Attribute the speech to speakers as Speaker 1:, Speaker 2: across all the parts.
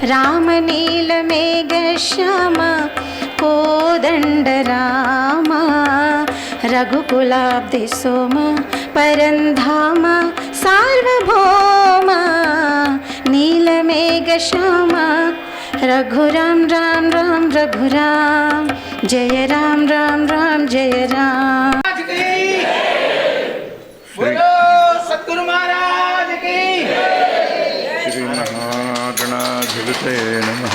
Speaker 1: रामनीलमेघश्याम कोदण्डराम रघुकुलाब्धिसोम परन्धाम सार्वभौम नीलमेघश्याम रघुराम राम राम रघुराम जय राम राम राम जय राम।
Speaker 2: सद्गुरु महाराज की।
Speaker 3: श्री महागणाधिपते नमः।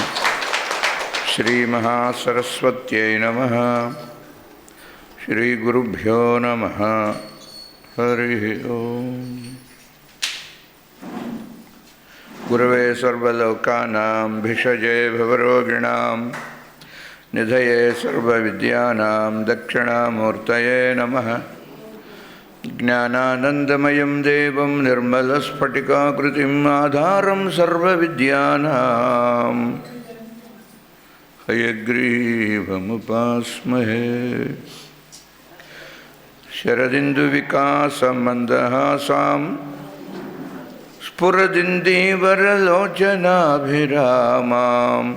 Speaker 3: श्री महासरस्वत्यै नमः। श्री गुरुभ्यो नमः। हरि ओम। गुरवे सर्वलोकानां भिषजे भवरोगिणां निधये सर्वविद्यानां दक्षिणामूर्तये नमः। ज्ञानानन्दमयं देवं निर्मलस्फटिकाकृतिम् आधारं सर्वविद्यानां हयग्रीवमुपास्महे। शरदिन्दुविकासमन्दहासां स्फुरदिन्दीवरलोचनाभिरामाम्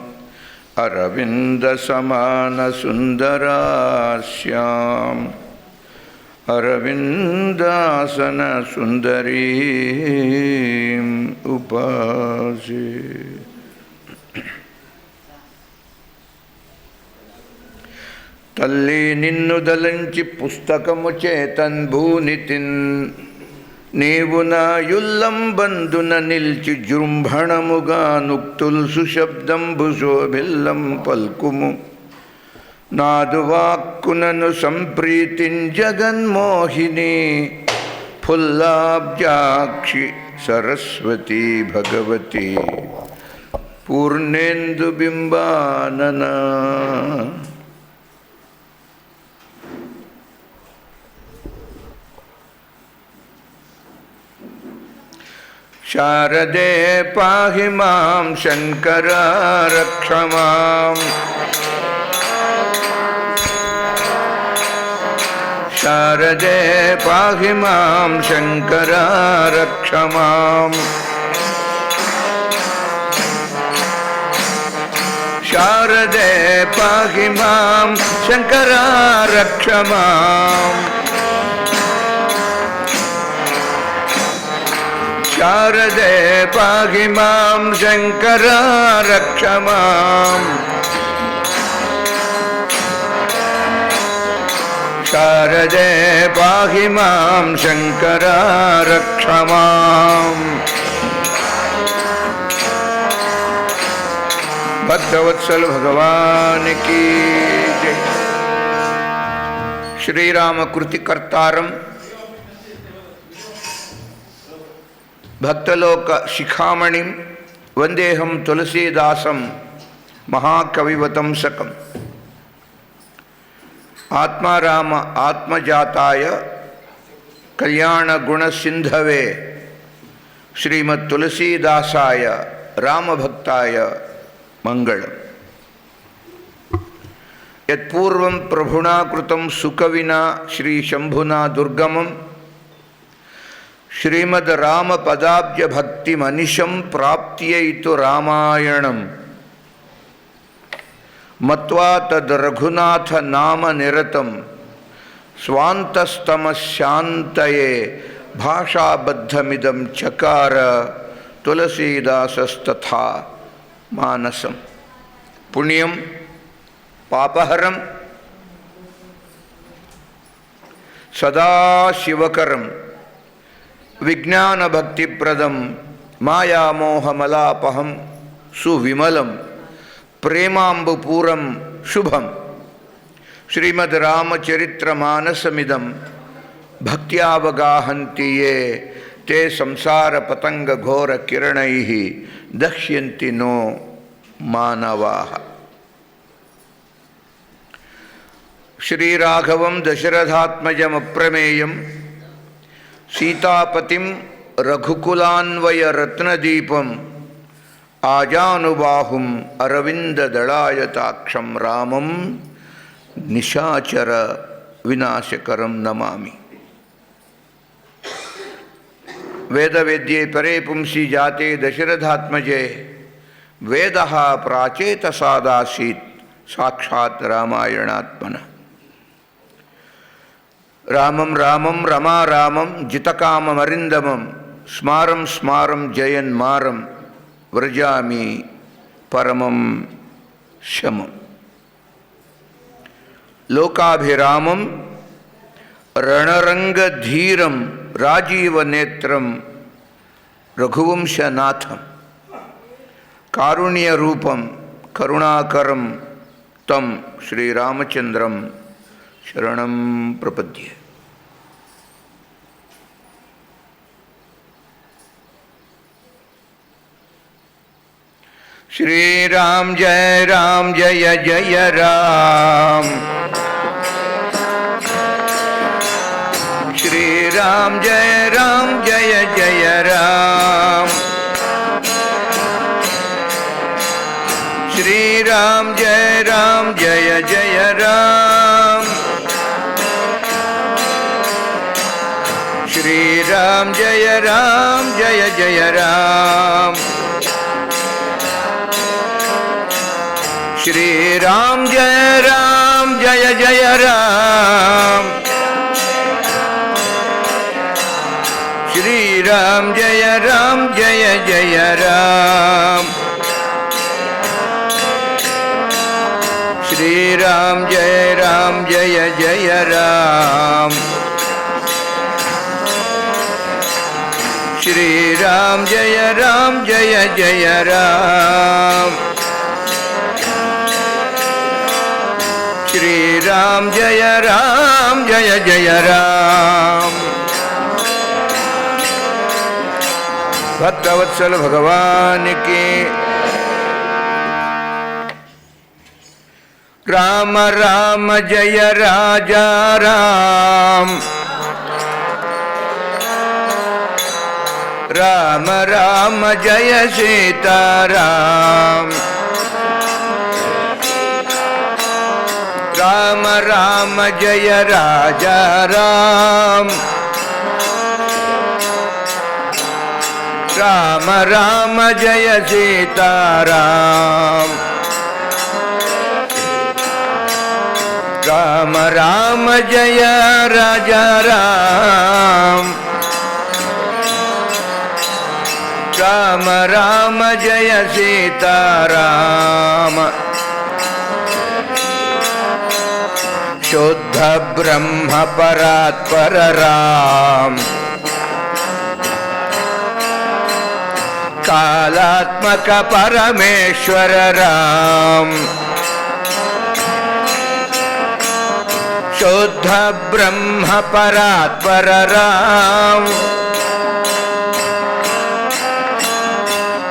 Speaker 3: अरविन्दसमानसुन्दरास्याम् अरविन्दासन सुंदरीं उपासे। तल्ली निन्नुदलंचि पुस्तकमु चेतन्भूनितिन् నీవు నా యుల్లంబందున నిల్చి జృంభణముగా నుక్తుల్ సుశబ్దంబు శోభిల్లం పల్కుము నాదు వాక్కునను సంప్రీతింజగన్మోహిని ఫుల్లాబ్జాక్షి సరస్వతి భగవతి పూర్ణేందు బింబానన। शारदे पाहि मां शंकर रक्ष मां। शारदे पाहि मां शंकर रक्ष मां। शारदे पाहि मां शंकर रक्ष मां। शारदे पाहि मां शंकर रक्ष मां। शारदे पाहि मां शंकर रक्ष मां। भक्तवत्सल भगवान की जय। श्री राम कृति कर्तारम भक्तलोक शिखामणि वंदेहम तुलसीदासम महाकविवतंसकम्। आत्माराम आत्मजाताय कल्याण गुण सिंधवे श्रीमत् तुलसीदासाय रामभक्ताय मंगलम्। यत्पूर्वं प्रभुना कृतं सुकविना श्री शंभुना दुर्गमम् श्रीमद् राम पदाब्ज भक्ति मनिशं प्राप्त्यैतु रामायणं मत्वा तद् रघुनाथ नाम निरतं स्वान्तस्तमशान्तये भाषाबद्धमिदं चकार तुलसीदासस्तथा मानसं। पुण्यं पापहरं सदा शिवकरं विज्ञान भक्तिप्रदं मायामोहमलापहं सुविमलं प्रेमाम्बुपूरं शुभं श्रीमद् रामचरित्रमानसमिदं भक्त्यावगाहन्ति ये ते संसार पतंग घोर किरणैः दक्ष्यन्ति नो मानवाः। श्रीराघवं दशरथात्मजमप्रमेयं सीतापतिं रघुकुलान्वय रत्नदीपं आजानुबाहुम् अरविंददलायताक्षं रामं निशाचर विनाशकरं नमामि। वेदवेद्ये परे पुंसी जाते दशरथात्मजे वेदः प्राचेतसादासीत् साक्षात् रामायणात्मनः। रामं रामं रमारामं जितकाममरिन्दमं स्मारं स्मारं जयन्मारं व्रजामि परमं शमम्। लोकाभिरामं रणरंगधीरं राजीवनेत्रं रघुवंशनाथं कारुण्यरूपं करुणाकरं तं श्रीरामचंद्रं शरणं प्रपद्ये। श्रीराम जय जय राम। श्रीराम जय जय राम। श्रीराम जय जय राम। श्रीराम जय जय राम। श्रीराम जय जय राम। श्रीराम जय जय राम। श्रीराम जय जय राम। श्रीराम जय जय राम। श्रीराम जय जय राम। भक्तवत्सल भगवान की। राम राम जय राजा राम। राम राम जय सीताराम। राम राम जय राजा राम। राम राम जय सीताराम। राम राम जय राजा राम। राम राम जय सीताराम। शुद्ध ब्रह्म परात्पर राम। कालात्मक परमेश्वर राम। शुद्ध ब्रह्म परात्पर राम।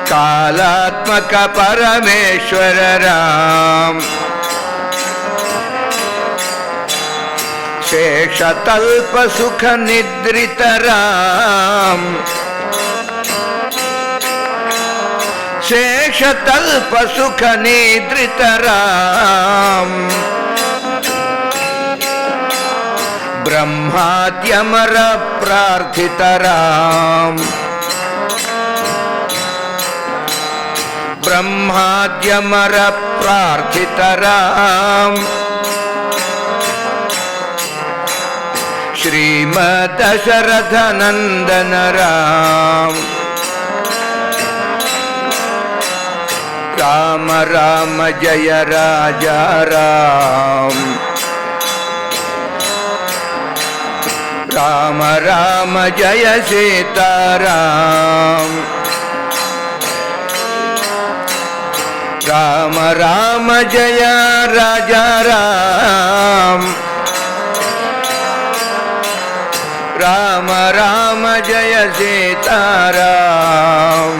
Speaker 3: कालात्मक परमेश्वर राम। शेषतल्प सुख निद्रित राम। शेषतल्प सुख निद्रित राम। ब्रह्माद्यमर प्रार्थित राम। ब्रह्माद्यमर प्रार्थित राम। श्रीमद् दशरथ नंदन राम। राम राम जय राजा राम। राम राम जय सीताराम। राम राम जय राजा राम। राम राम जय सीताराम।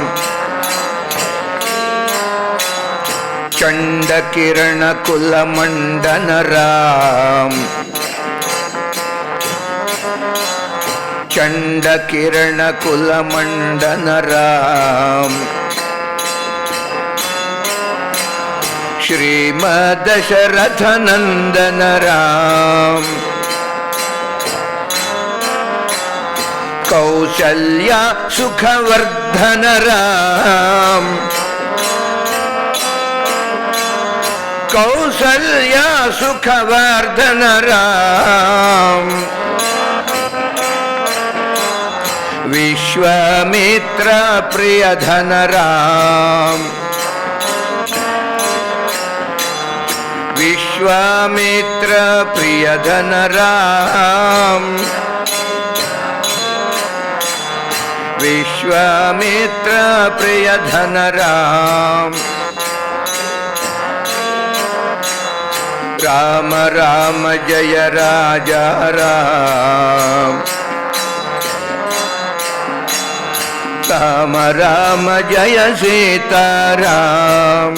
Speaker 3: चंड किरण कुल मंडन राम। चंड किरण कुल मंडन राम। श्रीमद् दशरथ नंदन राम। कौसल्या सुखवर्धन राम। कौसल्या सुखवर्धन राम विश्वामित्र प्रियधन राम विश्वामित्र प्रियधन राम विश्वामित्र प्रियधन राम राम राम जय राजा राम राम राम जय सीता राम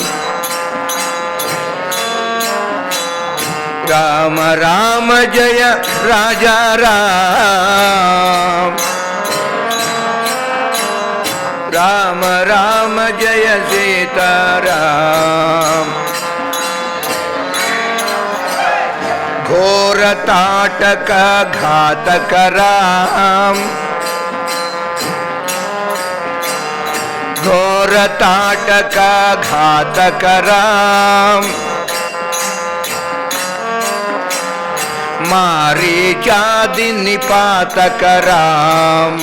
Speaker 3: राम राम जय राजा राम राम राम जय सीता राम घोर ताटक घातक राम घोर ताटक घातक राम मारीचादि निपातक राम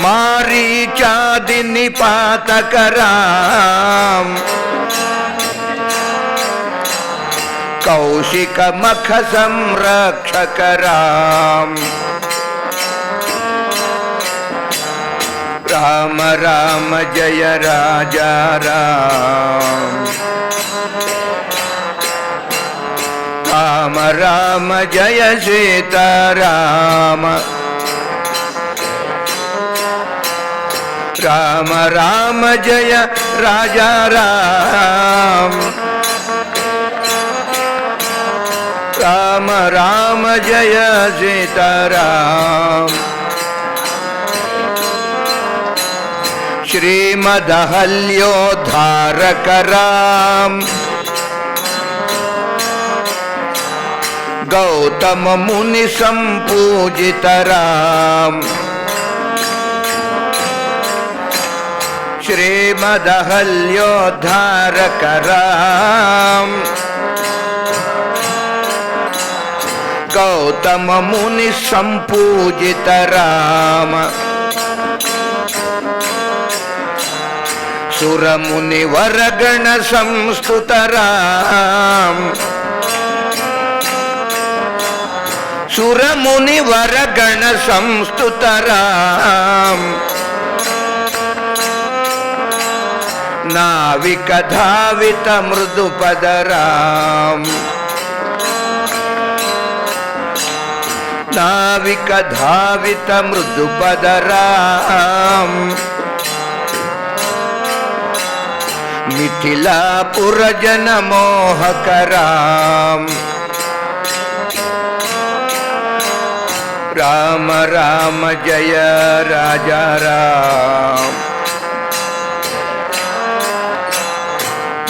Speaker 3: मारीचादि निपातक राम कौशिक मख संरक्षक राम राम राम जय राजा राम राम राम जय सीता राम राम राम जय राजा राम राम राम जय सीता राम श्रीमदहल्योद्धारक राम गौतम मुनि संपूजित राम श्रीमदहल्योद्धारक राम गौतम मुनि संपूजित राम सुर मुनि वरगण संस्तुत राम सुर मुनि वरगण संस्तुत राम नाविक धावित मृदुपद राम नाविक धावित मृदुपद राम मिथिलापुर जन मोहक राम राम राम जय राजा राम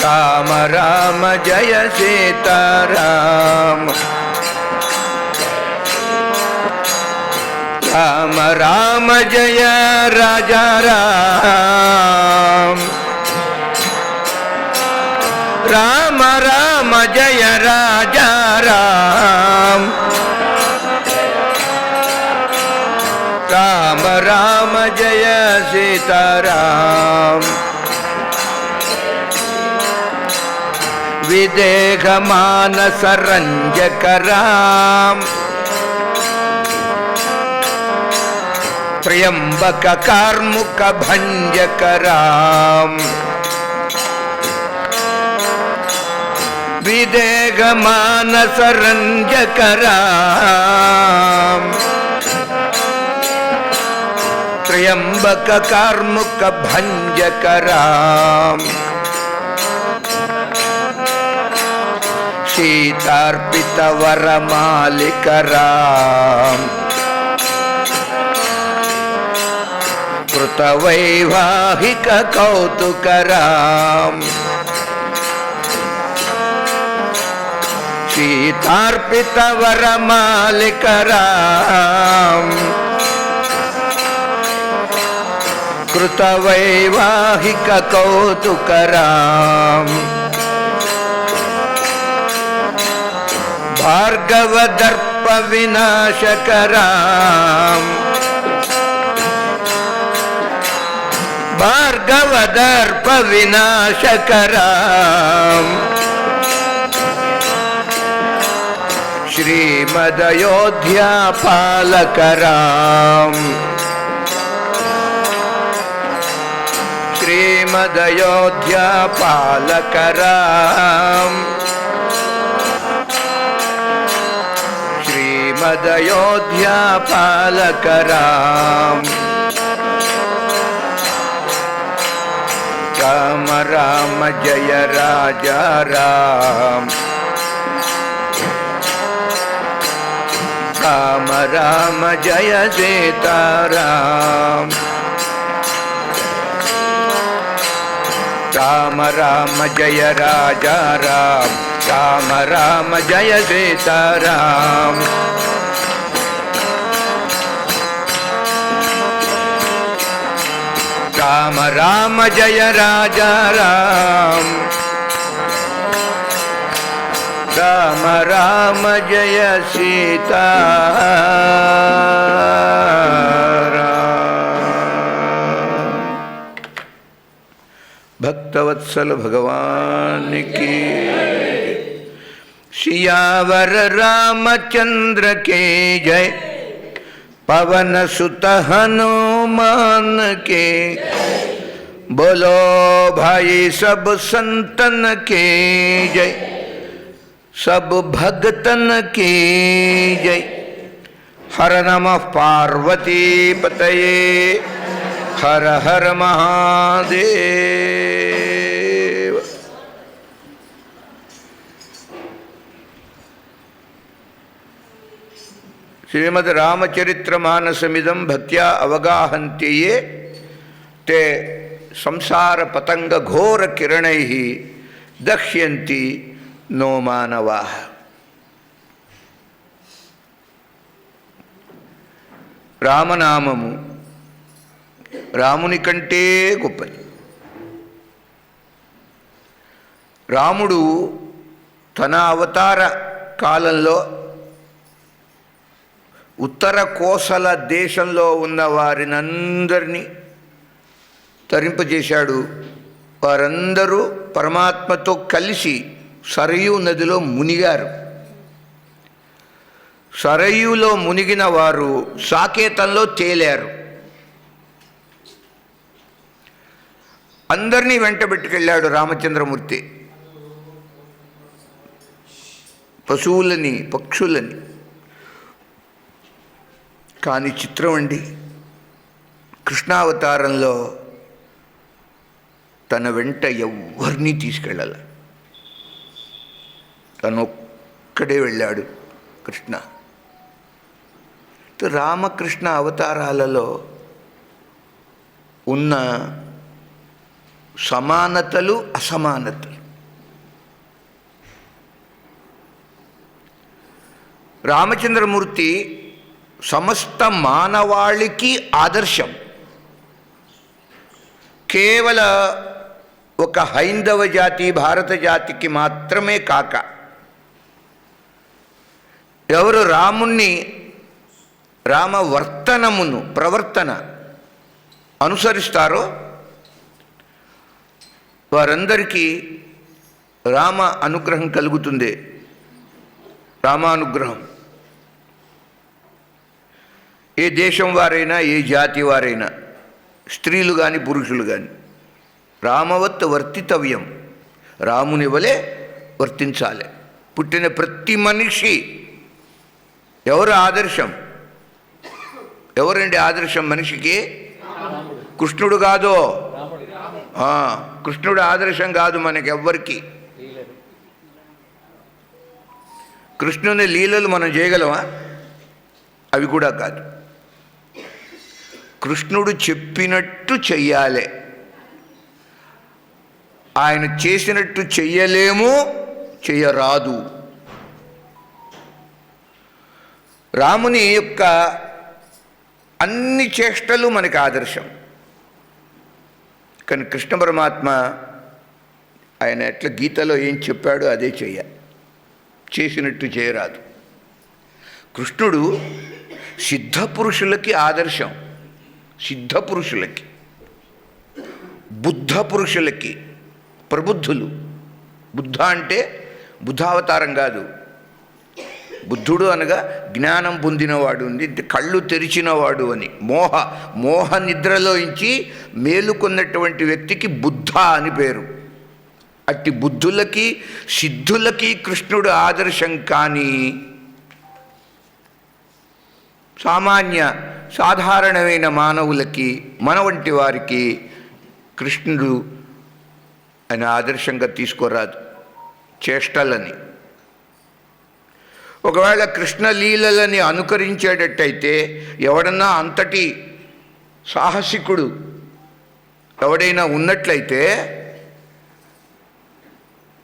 Speaker 3: राम राम जय सीता राम राम राम जय राजा राम राम राम जय राजा राम राम राम जय सीता राम विदेह मानस रंजक राम त्र्यंबक कार्मुक भंजक राम विदेह मानस रंजक राम त्र्यंबक कार्मुक भंजक राम सीतार्पित वरमालिक राम कृत वैवाहिक कौतुक राम सीतार्पित वरमालिक राम కృతవైవాహిక కౌతుకరాం భార్గవదర్ప వినాశకరాం భార్గవదర్ప వినాశకరాం శ్రీమదయోధ్యా పాలకరాం శ్రీమదయోధ్యా పాలకరాం శ్రీమదయోధ్యా పాలకరాం రామ రామ జయ రాజా రామ రామ రామ జయ సీతారామ రామ రామ జయ రాజా రామ రామ రామ జయ సీతారామ రామ రామ జయ రాజా రామ రామ రామ జయ సీతారామ భక్తవత్సల భగవానికి సియావర రామచంద్ర के जय पवन सुत हनुमान के बोलो भाई सब संतन के जय सब भगतन के जय हर नमः पार्वती पतये हर हर महादेव। श्रीमद् रामचरित्रमानसमिदं भक्त्या अवगाहन्ति ये ते संसार पतंग घोर किरणैः दह्यन्ति नो मानवाः। రామనామము రాముని కంటే గొప్పది. రాముడు తన అవతార కాలంలో ఉత్తర కోసల దేశంలో ఉన్న వారినందరినీ తరింపజేశాడు. వారందరూ పరమాత్మతో కలిసి సరయూ నదిలో మునిగారు. సరయూలో మునిగిన వారు సాకేతంలో తేలారు. అందరినీ వెంటబెట్టుకెళ్ళాడు రామచంద్రమూర్తి, పశువులని పక్షులని. కానీ చిత్రం అండి, కృష్ణావతారంలో తన వెంట ఎవ్వరినీ తీసుకెళ్ళాల, తను ఒక్కడే వెళ్ళాడు కృష్ణ. రామకృష్ణ అవతారాలలో ఉన్న సమానతలు అసమానతలు. రామచంద్రమూర్తి సమస్త మానవాళికి ఆదర్శం. కేవల ఒక హైందవ జాతి భారత జాతికి మాత్రమే కాక, ఎవరు రాముణ్ణి రామవర్తనమును ప్రవర్తన అనుసరిస్తారో వారందరికీ రామ అనుగ్రహం కలుగుతుంది. రామానుగ్రహం. ఏ దేశం వారైనా, ఏ జాతి వారైనా, స్త్రీలు కానీ పురుషులు కానీ, రామవత్ వర్తితవ్యం, రాముని వలె వర్తించాలి. పుట్టిన ప్రతి మనిషి ఎవరు ఆదర్శం? ఎవరండి ఆదర్శం మనిషికి? కృష్ణుడు కాదు, కృష్ణుడు ఆదర్శం కాదు మనకి ఎవ్వరికి. కృష్ణుని లీలలు మనం చేయగలమా? అవి కూడా కాదు. కృష్ణుడు చెప్పినట్టు చెయ్యాలి, ఆయన చేసినట్టు చెయ్యలేము, చెయ్యరాదు. రాముని యొక్క అన్ని చేష్టలు మనకి ఆదర్శం. కానీ కృష్ణ పరమాత్మ ఆయన ఎట్లా గీతలో ఏం చెప్పాడో అదే చేయాలి, చేసినట్టు చేయరాదు. కృష్ణుడు సిద్ధపురుషులకి ఆదర్శం, సిద్ధపురుషులకి, బుద్ధ పురుషులకి, ప్రబుద్ధులు. బుద్ధ అంటే బుద్ధావతారం కాదు, బుద్ధుడు అనగా జ్ఞానం పొందినవాడు, కళ్ళు తెరిచినవాడు అని. మోహ నిద్రలోంచి మేలుకొన్నటువంటి వ్యక్తికి బుద్ధ అని పేరు. అట్టి బుద్ధులకి సిద్ధులకి కృష్ణుడు ఆదర్శం. కానీ సాధారణమైన మానవులకి, మన వంటి వారికి కృష్ణుడు ఆయన ఆదర్శంగా తీసుకోరాదు. చేష్టలని, ఒకవేళ కృష్ణలీలలని అనుకరించేటట్టయితే ఎవడన్నా అంతటి సాహసికుడు ఎవడైనా ఉన్నట్లయితే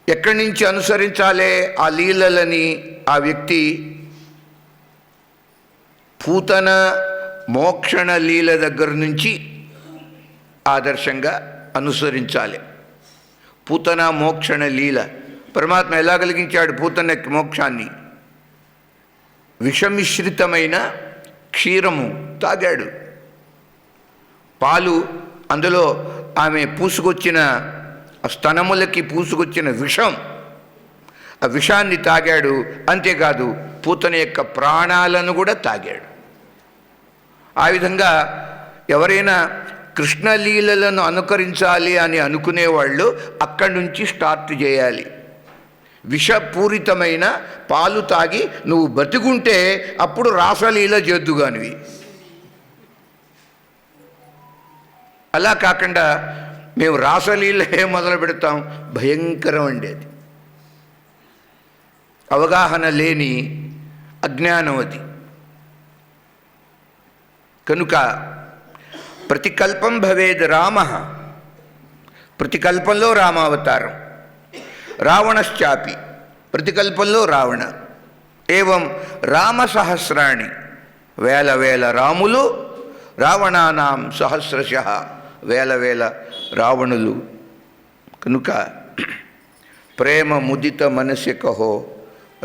Speaker 3: ఎక్కడి నుంచి అనుసరించాలి ఆ లీలలని? ఆ వ్యక్తి పూతన మోక్షణ లీల దగ్గర నుంచి ఆదర్శంగా అనుసరించాలి. పూతన మోక్షణ లీల పరమాత్మ ఎలా కలిగించాడు పూతన మోక్షాన్ని? విషమిశ్రితమైన క్షీరము తాగాడు, పాలు, అందులో ఆమె పూసుకొచ్చిన స్తనములకి పూసుకొచ్చిన విషం, ఆ విషాన్ని తాగాడు. అంతేకాదు పూతన యొక్క ప్రాణాలను కూడా తాగాడు. ఆ విధంగా ఎవరైనా కృష్ణలీలలను అనుకరించాలి అని అనుకునేవాళ్ళు అక్కడి నుంచి స్టార్ట్ చేయాలి. విషపూరితమైన పాలు తాగి నువ్వు బతికుంటే అప్పుడు రాసలీల చేద్దుగానివి. అలా కాకుండా మేము రాసలీలే మొదలు పెడతాం, భయంకరం అండి అది. అవగాహన లేని అజ్ఞానం అది. కనుక ప్రతికల్పం భవేద్ రామ, ప్రతికల్పంలో రామావతారం, రావణశ్చాపి ప్రతికల్పంలో రావణ. ఏవం రామసహస్రాణి, వేల వేల రాములు, రావణానాం సహస్రశః వేల వేల రావణులు. కనుక ప్రేమ ముదిత మనసి కహో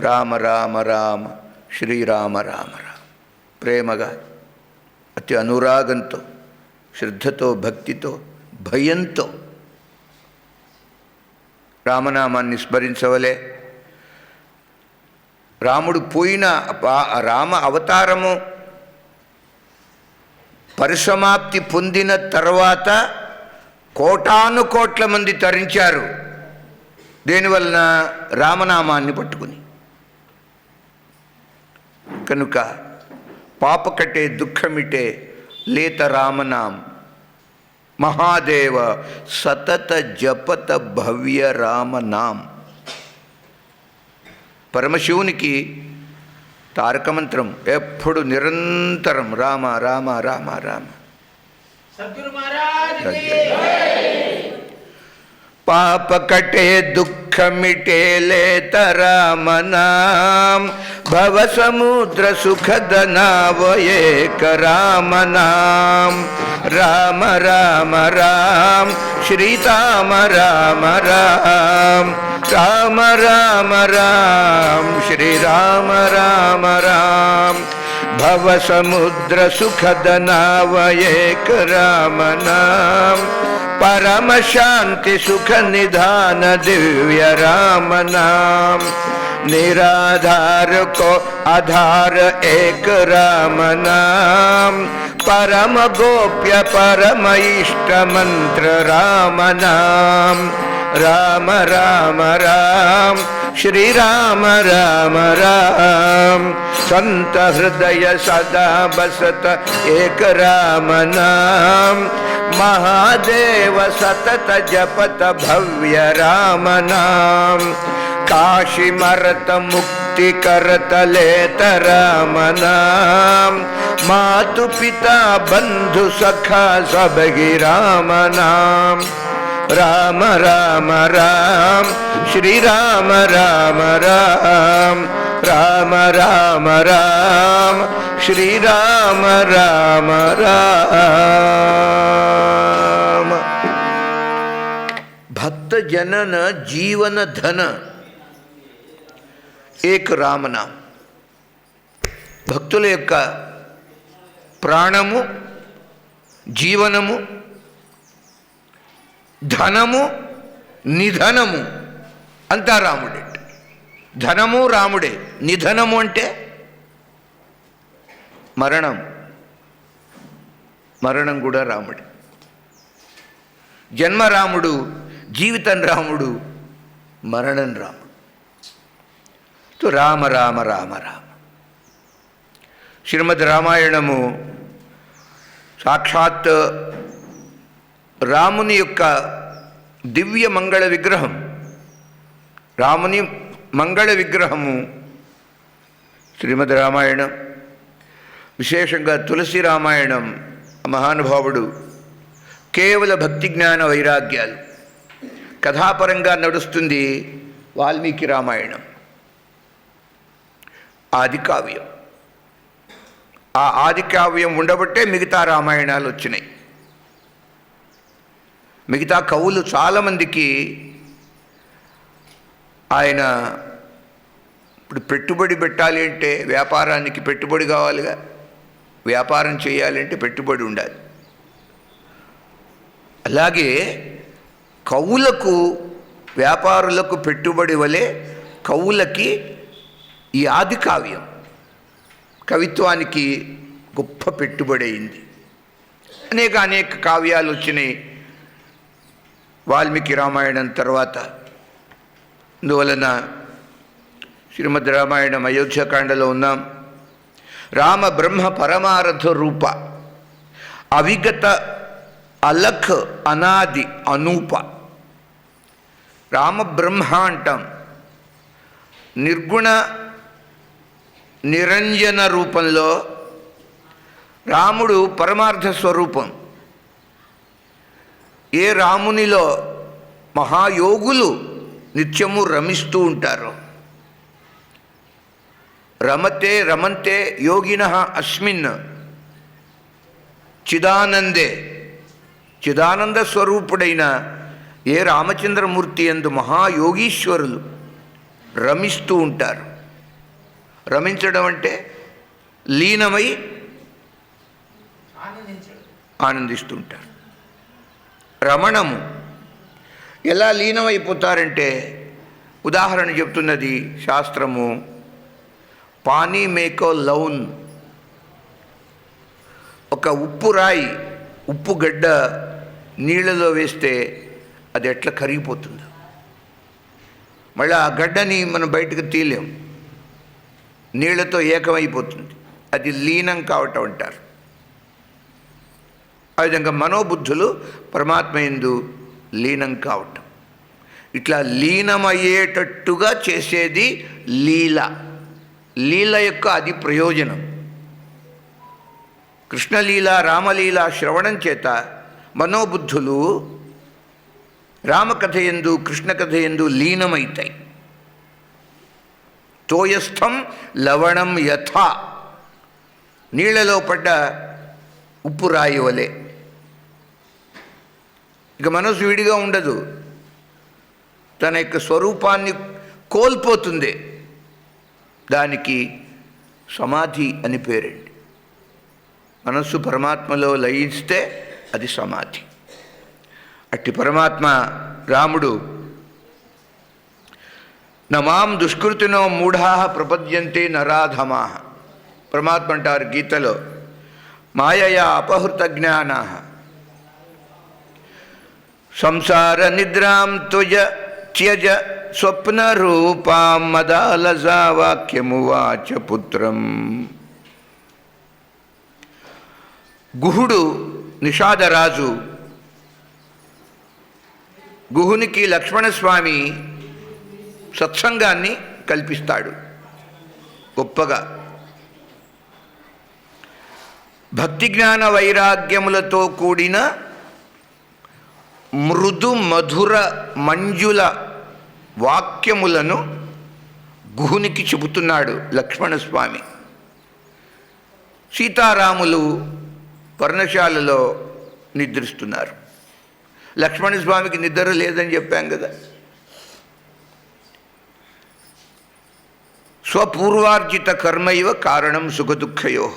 Speaker 3: రామ రామ రామ శ్రీరామ రామ రామ. ప్రేమగా, అతి అనురాగంతో, శ్రద్ధతో, భక్తితో, భయంతో రామనామాన్ని స్మరించవలే. రాముడు పోయిన రామ అవతారము పరిసమాప్తి పొందిన తర్వాత కోటాను కోట్ల మంది తరించారు. దేనివలన? రామనామాన్ని పట్టుకుని. కనుక పాపకటే దుఃఖమిటే లేత రామనాం మహాదేవ సతత జపత భవ్య రామనాం. పరమశివునికి తారక మంత్రం ఎప్పుడు నిరంతరం రామ రామ రామ రామ.
Speaker 2: సద్గురు మహారాజ్ కి
Speaker 3: పాపకటే దుఃఖమిటే లేత రామనాం భవ సముద్ర సుఖదనావయేక రామనాం. రామ రామ రామ శ్రీరామ రామ రామ, రామ రామ రామ శ్రీరామ రామ రామ. భవ సముద్ర సుఖదనావయేక రామనాం परम शांति सुख निधान दिव्य राम नाम. निराधार को आधार एक राम नाम. परम गोप्य परम इष्ट मंत्र राम नाम. राम राम राम श्री राम राम राम. संत हृदय सदा बसत एक राम नाम. महादेव सतत जपत भव्य राम नाम. काशी मरत मुक्ति करत लेत राम नाम. मातु पिता बंधु सखा सबगी राम नाम. राम राम राम श्री राम राम राम. राम राम राम श्री राम राम राम. భక్త జనన జీవన ధన ఏక్ రామనామ్. భక్తుల యొక్క ప్రాణము, జీవనము, ధనము, నిధనము అంతా రాముడే. ధనము రాముడే, నిధనము అంటే మరణం. మరణం కూడా రాముడే. జన్మ రాముడు, జీవితం రాముడు, మరణం రాముడు. రామ రామ రామ రామ. శ్రీమద్ రామాయణము సాక్షాత్ రాముని యొక్క దివ్య మంగళ విగ్రహం. రాముని మంగళ విగ్రహము శ్రీమద్ రామాయణం. విశేషంగా తులసి రామాయణం. మహానుభావుడు కేవల భక్తి జ్ఞాన వైరాగ్యాలు కథాపరంగా నడుస్తుంది. వాల్మీకి రామాయణం ఆది కావ్యం. ఆ ఆది కావ్యం ఉండబట్టే మిగతా రామాయణాలు వచ్చినాయి. మిగతా కవులు చాలామందికి ఆయన ఇప్పుడు పెట్టుబడి పెట్టాలి అంటే వ్యాపారానికి పెట్టుబడి కావాలిగా. వ్యాపారం చేయాలి అంటే పెట్టుబడి ఉండాలి. అలాగే కవులకు, వ్యాపారులకు పెట్టుబడి వలె కవులకి ఈ ఆది కావ్యం కవిత్వానికి గొప్ప పెట్టుబడి అయింది. అనేక కావ్యాలు వచ్చినాయి వాల్మీకి రామాయణం తర్వాత. అందువలన శ్రీమద్ రామాయణం అయోధ్యకాండలో ఉన్నాం. రామ బ్రహ్మ పరమారథ రూప, అవిగత అలఖ్ అనాది అనూప. రామ బ్రహ్మ అంటాం. నిర్గుణ నిరంజన రూపంలో రాముడు పరమార్థ స్వరూపం. ఏ రామునిలో మహాయోగులు నిత్యము రమిస్తూ ఉంటారు. రమంతే యోగినః అస్మిన్ చిదానందే. చిదానంద స్వరూపుడైన ఏ రామచంద్రమూర్తి యందు మహాయోగీశ్వరులు రమిస్తూ ఉంటారు. రమించడం అంటే లీనమై ఆనందిస్తుంటారు. రమణము ఎలా లీనమైపోతారంటే ఉదాహరణ చెప్తున్నది శాస్త్రము. పానీ మేకో లౌన్. ఒక ఉప్పు రాయి, ఉప్పు గడ్డ నీళ్ళలో వేస్తే అది ఎట్లా కరిగిపోతుందో, మళ్ళీ ఆ గడ్డని మనం బయటకు తీయలేం, నీళ్లతో ఏకమైపోతుంది. అది లీనం కావటం అంటారు. ఆ విధంగా మనోబుద్ధులు పరమాత్మ యందు లీనం కావటం. ఇట్లా లీనమయ్యేటట్టుగా చేసేది లీల. లీల యొక్క అది ప్రయోజనం. కృష్ణలీల, రామలీల శ్రవణం చేత మనోబుద్ధులు రామకథ యందు, కృష్ణ కథ యందు లీనమైతాయి. తోయస్థం లవణం యథా. నీళ్లలో పడ్డ ఉప్పు రాయి వలె. ఇక మనసు విడిగా ఉండదు, తన యొక్క స్వరూపాన్ని కోల్పోతుంది. దానికి సమాధి అని పేరండి. మనస్సు పరమాత్మలో లయిస్తే అది సమాధి. అట్టి పరమాత్మ రాముడు నమాం దుష్కృతినో మూఢా ప్రపద్యంతే నరాధమా. పరమాత్మ అంటారు గీతలో, మాయయా అపహృత జ్ఞానా సంసార నిద్రాం త్యజ స్వప్న రూపాం మదాలజా వాక్యమువాచ పుత్రం. గుహుడు నిషాదరాజు, గుహునికి లక్ష్మణస్వామి సత్సంగాన్ని కల్పిస్తాడు గొప్పగా. భక్తి జ్ఞాన వైరాగ్యములతో కూడిన మృదు మధుర మంజుల వాక్యములను గుహునికి చెబుతున్నాడు లక్ష్మణస్వామి. సీతారాములు పర్ణశాలలో నిద్రిస్తున్నారు. లక్ష్మణస్వామికి నిద్ర లేదని చెప్పాం కదా. స్వపూర్వార్జిత కర్మైవ కారణం సుఖదుఃఖయో.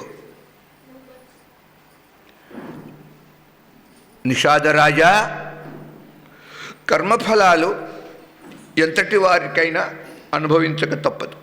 Speaker 3: నిషాదరాజా, కర్మఫలాలు ఎంతటి వారికైనా అనుభవించక తప్పదు.